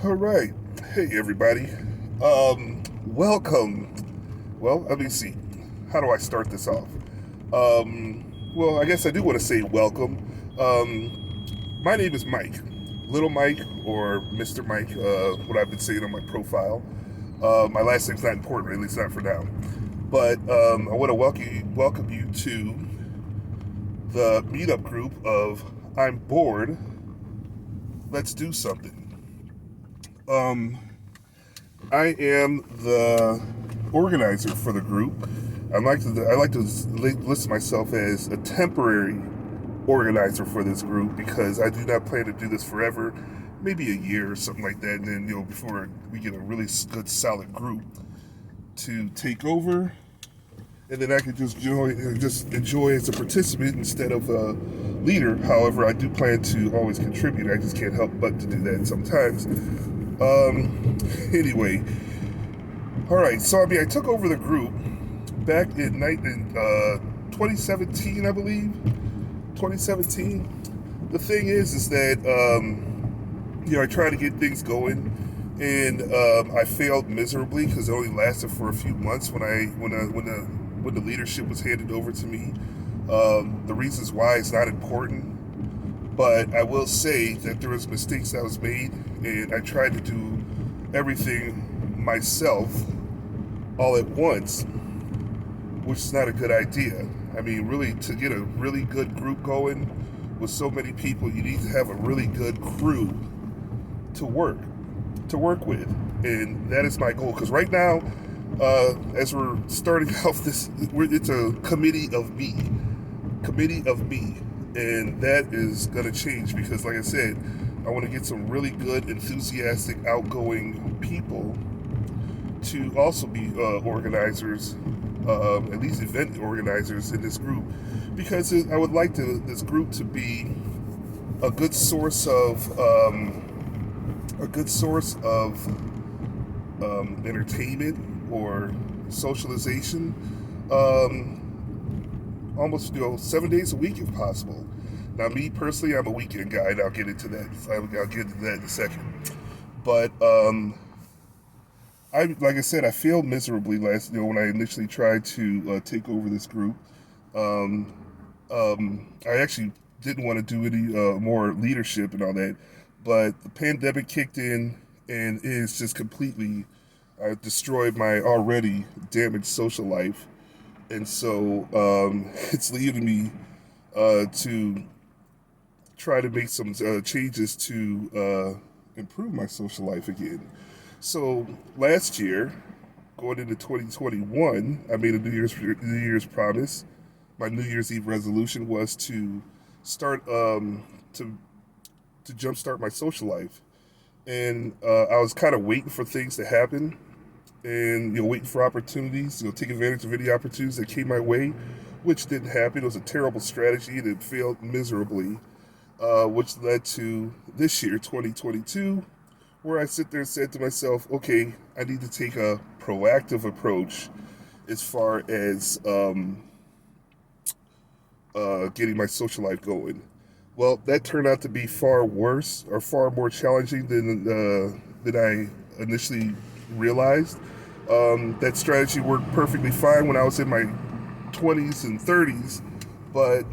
All right. Hey, everybody. Welcome. Well, let me see. How do I start this off? Well, I guess I do want to say welcome. My name is Mike. Little Mike or Mr. Mike, what I've been saying on my profile. My last name's not important, at least not for now. But I want to welcome you to the meetup group of I'm bored. Let's do something. Um, I am the organizer for the group. I like to list myself as a temporary organizer for this group because I do not plan to do this forever, maybe a year or something like that, and then before we get a really good solid group to take over, and then I can just enjoy as a participant instead of a leader. However, I do plan to always contribute. I just can't help but to do that sometimes. Anyway, all right. So I took over the group back in 2017, I believe. 2017. The thing is that I tried to get things going, and I failed miserably because it only lasted for a few months when the leadership was handed over to me. The reasons why is not important, but I will say that there was mistakes that was made, and I tried to do everything myself all at once, which is not a good idea. I mean, really, to get a really good group going with so many people, you need to have a really good crew to work with, and that is my goal. Because right now, as we're starting off it's a committee of me, and that is going to change because, like I said, I want to get some really good, enthusiastic, outgoing people to also be organizers, at least event organizers in this group, because I would like this group to be a good source of entertainment or socialization, almost 7 days a week if possible. Now, me personally, I'm a weekend guy, and I'll get into that. I'll get into that in a second. But like I said, I failed miserably when I initially tried to take over this group. Um, I actually didn't want to do any more leadership and all that, but the pandemic kicked in, and it's just completely destroyed my already damaged social life, and so it's leaving me to try to make some changes to improve my social life again. So last year, going into 2021, I made a New Year's promise. My New Year's Eve resolution was to start to jumpstart my social life, and I was kind of waiting for things to happen, and waiting for opportunities, take advantage of any opportunities that came my way, which didn't happen. It was a terrible strategy, and it failed miserably, which led to this year, 2022, where I sit there and said to myself, okay, I need to take a proactive approach as far as getting my social life going. Well, that turned out to be far worse or far more challenging than I initially realized. That strategy worked perfectly fine when I was in my 20s and 30s, but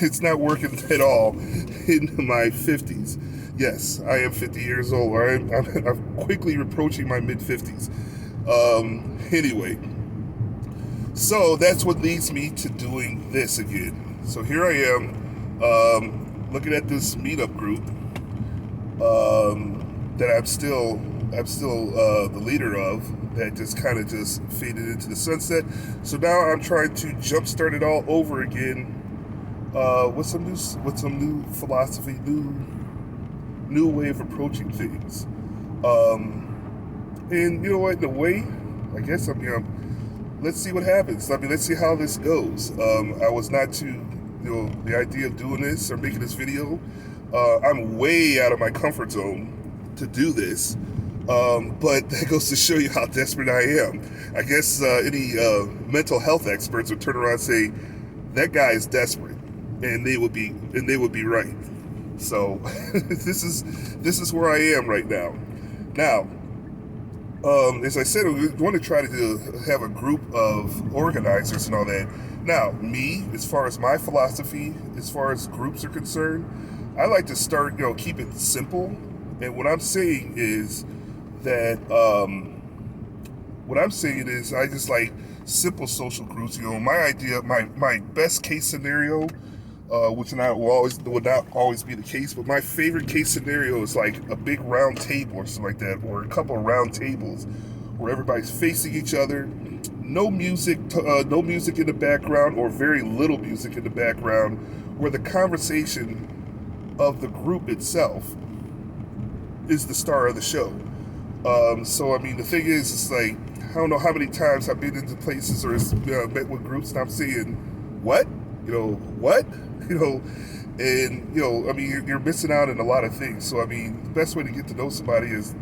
it's not working at all in my 50s. Yes, I am 50 years old. I'm quickly approaching my mid 50s. Anyway, so that's what leads me to doing this again. So here I am, looking at this meetup group that I'm still the leader of. That just kind of just faded into the sunset. So now I'm trying to jumpstart it all over again with some new philosophy, new way of approaching things. And you know what? In a way, I guess let's see what happens. Let's see how this goes. I was not too, the idea of doing this or making this video. I'm way out of my comfort zone to do this. But that goes to show you how desperate I am. I guess any mental health experts would turn around and say that guy is desperate, and they would be right. So this is where I am right now. Now, as I said, we want to try to have a group of organizers and all that. Now, me, as far as my philosophy, as far as groups are concerned, I like to start, keep it simple. And what I'm saying is that, I just like simple social groups. My idea, my best case scenario, which would not always be the case, but my favorite case scenario is like a big round table or something like that, or a couple of round tables where everybody's facing each other, no music, no music in the background, or very little music in the background, where the conversation of the group itself is the star of the show. So I mean, the thing is, it's like I don't know how many times I've been into places or met with groups, and I'm saying, "What? What?" And I mean, you're missing out on a lot of things. So I mean, the best way to get to know somebody is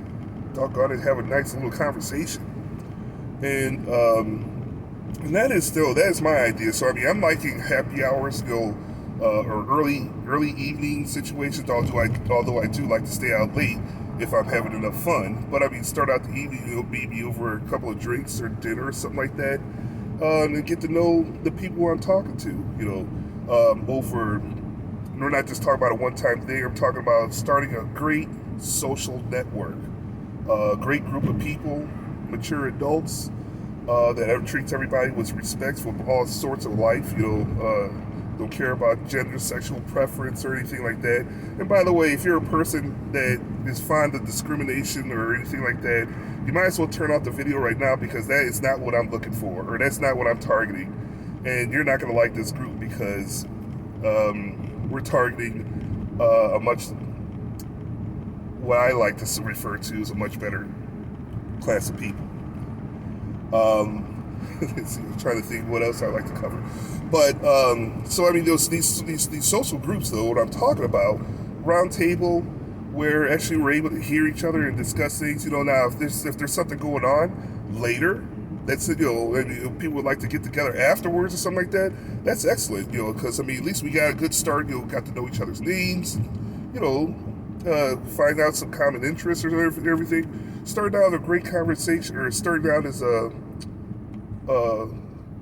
doggone it, have a nice little conversation, and that is my idea. So I mean, I'm liking happy hours, or early evening situations. Although I do like to stay out late if I'm having enough fun. But I mean, start out the evening, maybe over a couple of drinks or dinner or something like that, and get to know the people I'm talking to. Over. We're not just talking about a one-time thing. I'm talking about starting a great social network, a great group of people, mature adults that treats everybody with respect for all sorts of life. Don't care about gender, sexual preference, or anything like that. And by the way, if you're a person that is fond of discrimination or anything like that, you might as well turn off the video right now, because that is not what I'm looking for, or that's not what I'm targeting. And you're not going to like this group because we're targeting what I like to refer to as a much better class of people. I'm trying to think what else I like to cover. But so I mean, these social groups, though, what I'm talking about, round table, where actually we're able to hear each other and discuss things. Now if there's something going on later, that's and people would like to get together afterwards or something like that. That's excellent, because I mean, at least we got a good start. Got to know each other's names, find out some common interests or everything. Start out a great conversation, or start out as a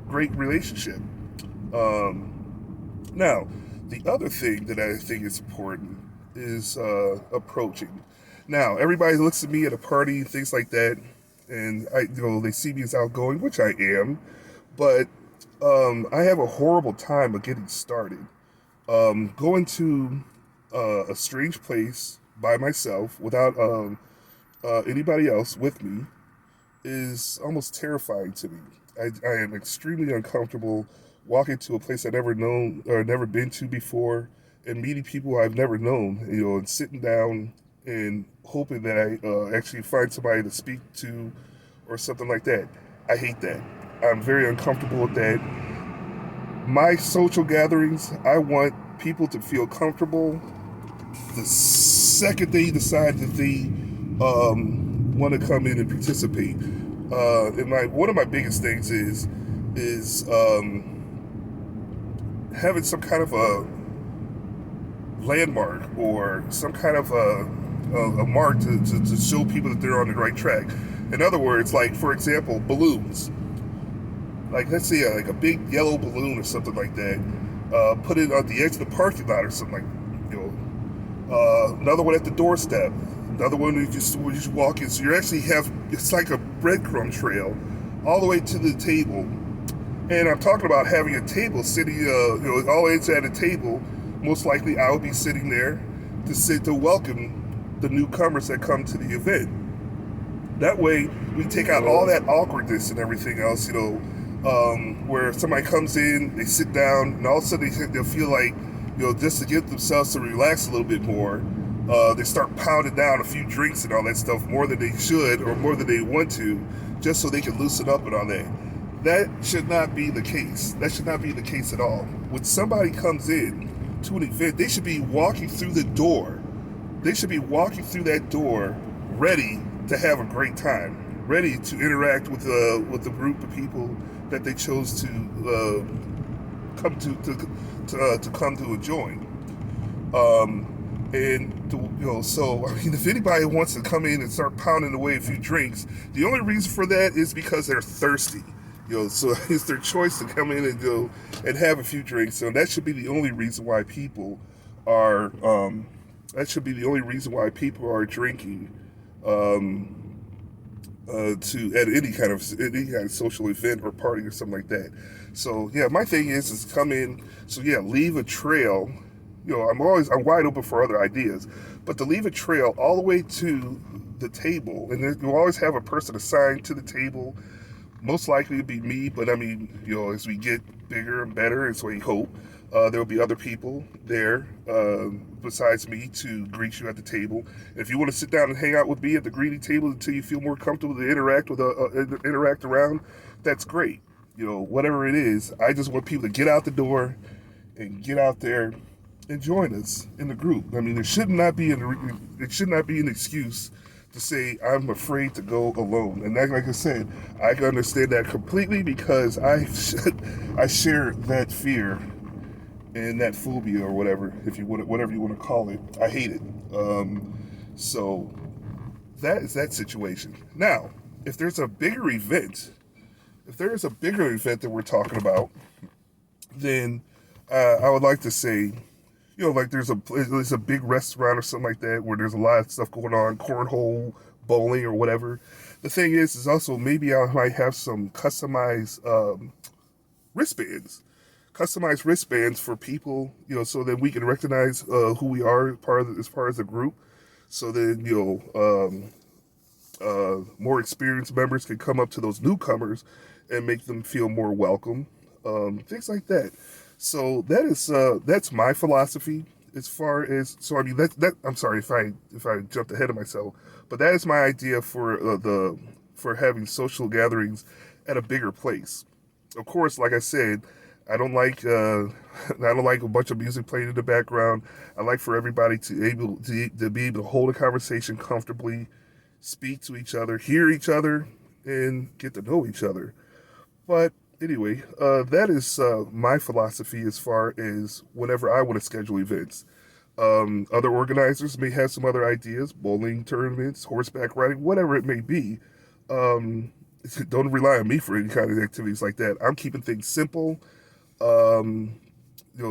great relationship. Now, the other thing that I think is important is approaching. Now, everybody looks at me at a party and things like that, and they see me as outgoing, which I am, but I have a horrible time of getting started. Going to a strange place by myself without anybody else with me is almost terrifying to me. I am extremely uncomfortable walking to a place I've never known or never been to before, and meeting people I've never known, and sitting down and hoping that I actually find somebody to speak to or something like that. I hate that. I'm very uncomfortable with that. My social gatherings, I want people to feel comfortable the second they decide that they want to come in and participate. And one of my biggest things is having some kind of a landmark or some kind of a mark to show people that they're on the right track. In other words, like, for example, balloons. Like, let's say like a big yellow balloon or something like that. Put it on the edge of the parking lot or something like, another one at the doorstep. Another one where you just walk in. So you actually it's like a breadcrumb trail all the way to the table. And I'm talking about having a table sitting, always at a table. Most likely I will be sitting there to welcome the newcomers that come to the event. That way we take out all that awkwardness and everything else, where somebody comes in, they sit down, and all of a sudden they'll feel like, just to get themselves to relax a little bit more, they start pounding down a few drinks and all that stuff more than they should or more than they want to, just so they can loosen up and all that. That should not be the case. That should not be the case at all. When somebody comes in to an event, they should be walking through the door. They should be walking through that door ready to have a great time, ready to interact with the group of people that they chose to come to join. And so I mean, if anybody wants to come in and start pounding away a few drinks, the only reason for that is because they're thirsty. So it's their choice to come in and go and have a few drinks. So that should be the only reason why people are. That should be the only reason why people are drinking. To at any kind of social event or party or something like that. So yeah, my thing is come in. So yeah, leave a trail. I'm wide open for other ideas, but to leave a trail all the way to the table, and then you'll always have a person assigned to the table. Most likely to be me, but I mean, as we get bigger and better, as we hope, there will be other people there besides me to greet you at the table. And if you want to sit down and hang out with me at the greeting table until you feel more comfortable to interact around, that's great. Whatever it is, I just want people to get out the door and get out there and join us in the group. I mean, it should not be an excuse to say I'm afraid to go alone. And that, like I said, I can understand that completely because I share that fear and that phobia or whatever, whatever you want to call it. I hate it. So that is that situation. Now, if there's a bigger event, that we're talking about, then I would like to say, like there's a big restaurant or something like that where there's a lot of stuff going on, cornhole, bowling, or whatever. The thing is also maybe I might have some wristbands, customized wristbands for people, so that we can recognize who we are as far as a group. So then more experienced members can come up to those newcomers and make them feel more welcome. Things like that. So that's my philosophy as far as. So I mean that I'm sorry if I jumped ahead of myself, but that is my idea for having social gatherings at a bigger place. Of course, like I said, I don't like a bunch of music playing in the background. I like for everybody to be able to hold a conversation comfortably, speak to each other, hear each other, and get to know each other. But anyway, that is my philosophy as far as whenever I want to schedule events. Other organizers may have some other ideas, bowling tournaments, horseback riding, whatever it may be. Um, don't rely on me for any kind of activities like that. I'm keeping things simple. Um,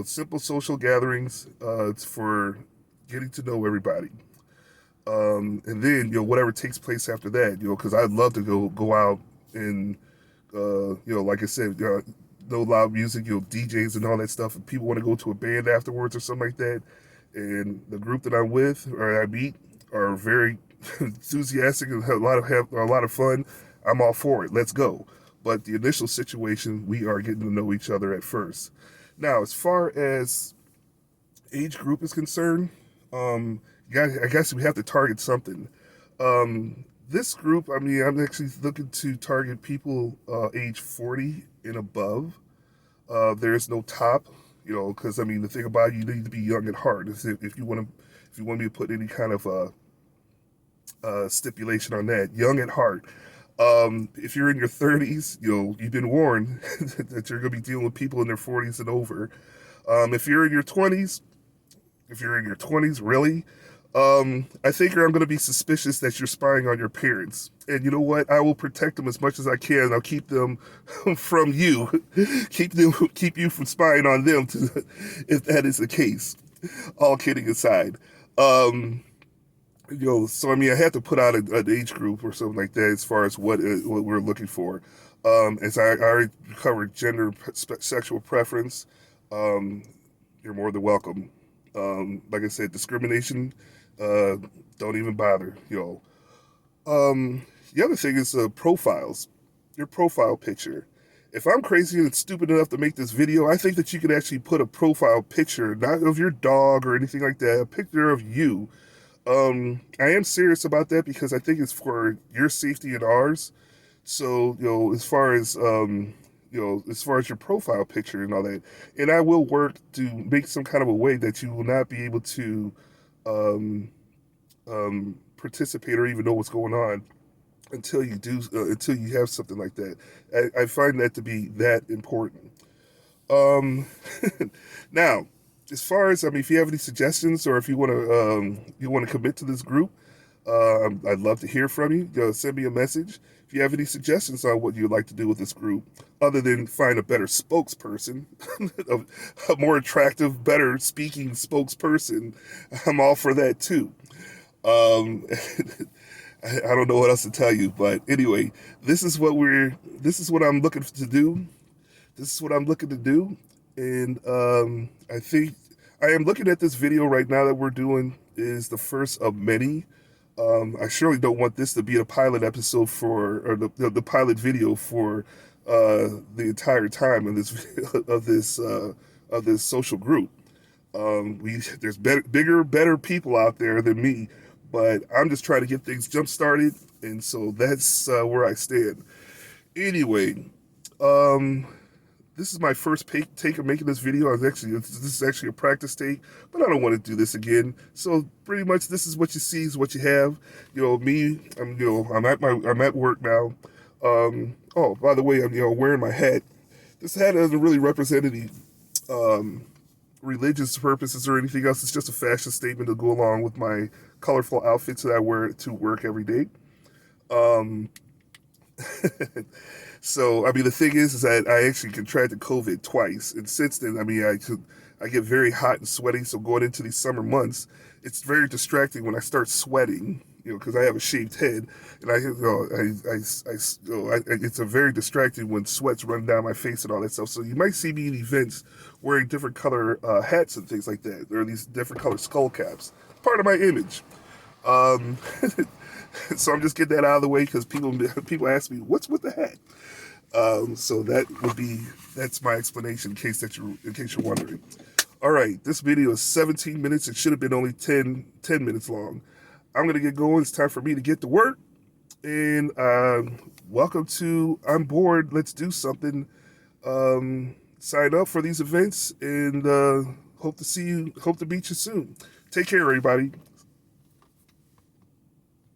simple social gatherings. It's for getting to know everybody. And then whatever takes place after that. Because I'd love to go out and like I said, no loud music, DJs and all that stuff. If people want to go to a band afterwards or something like that, and the group that I'm with or I meet are very enthusiastic and have a lot of fun, I'm all for it. Let's go. But the initial situation, we are getting to know each other at first. Now, as far as age group is concerned, I guess we have to target something. This group, I mean, I'm actually looking to target people age 40 and above. There is no top, because I mean, the thing about it, you need to be young at heart. If you want me to put any kind of stipulation on that, young at heart. If you're in your 30s, you've been warned that you're going to be dealing with people in their 40s and over. If you're in your 20s, really, I think I'm going to be suspicious that you're spying on your parents. And you know what? I will protect them as much as I can. I'll keep them from you, keep you from spying on them, if that is the case. All kidding aside. So I mean, I had to put out an age group or something like that as far as what we're looking for. As I already covered gender, sexual preference, um, you're more than welcome. Like I said, discrimination, don't even bother, The other thing is profiles, your profile picture. If I'm crazy and stupid enough to make this video, I think that you could actually put a profile picture, not of your dog or anything like that, a picture of you. I am serious about that because I think it's for your safety and ours. So, as far as your profile picture and all that, and I will work to make some kind of a way that you will not be able to um, participate or even know what's going on until you have something like that. I find that to be that important. Um, now, as far as, I mean, if you have any suggestions or if you want to commit to this group, I'd love to hear from you. Send me a message if you have any suggestions on what you'd like to do with this group, other than find a better spokesperson, a more attractive, better speaking spokesperson. I'm all for that too. Um, I don't know what else to tell you, but anyway, this is what I'm looking to do. This is what I'm looking to do, and I think I am looking at this video right now that we're doing is the first of many. I surely don't want this to be a pilot episode for, or the pilot video for the entire time of this of this social group. There's bigger, better people out there than me, but I'm just trying to get things jump started, and so that's where I stand. Anyway, um, this is my first take of making this video. This is actually a practice take, but I don't want to do this again. So pretty much, this is what you see is what you have. You know, me. I'm at work now. Oh, by the way, I'm wearing my hat. This hat doesn't really represent any um, religious purposes or anything else. It's just a fashion statement to go along with my colorful outfits that I wear to work every day. Um, So, I mean, the thing is that I actually contracted COVID twice, and since then, I mean, I get very hot and sweaty. So going into these summer months, it's very distracting when I start sweating, because I have a shaved head, and it's a very distracting when sweat's running down my face and all that stuff. So you might see me in events wearing different color hats and things like that, or these different color skull caps. Part of my image. Um, so I'm just getting that out of the way because people ask me what's with the hat. So that's my explanation in case you're wondering. All right, this video is 17 minutes. It should have been only 10 minutes long. I'm gonna get going. It's time for me to get to work. And welcome to I'm bored. Let's do something. Sign up for these events and hope to meet you soon. Take care, everybody.